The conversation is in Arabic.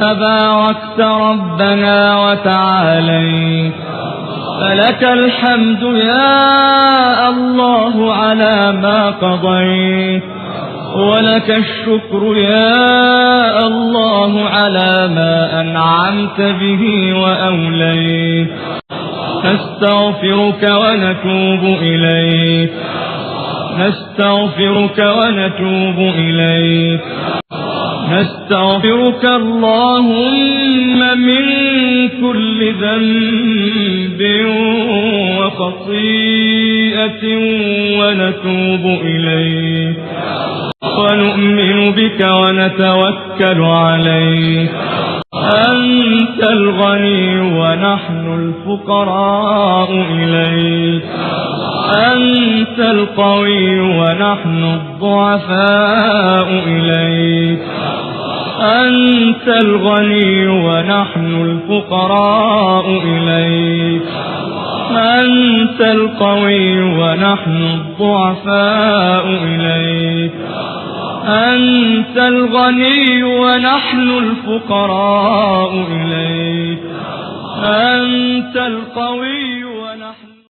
تباركت ربنا وتعاليت، فلك الحمد يا الله على ما قضيت، ولك الشكر يا الله على ما أنعمت به وأوليت. نستغفرك ونتوب إليك، نستغفرك ونتوب إليك، نستغفرك اللهم من كل ذنب وخطيئة ونتوب إليك، ونؤمن بك ونتوكل عليك. أنت الغني ونحن الفقراء إليك، أنت القوي ونحن الضعفاء إليك، أنت الغني ونحن الفقراء إليك، أنت القوي ونحن الضعفاء إليك، أنت الغني ونحن الفقراء إليك، أنت القوي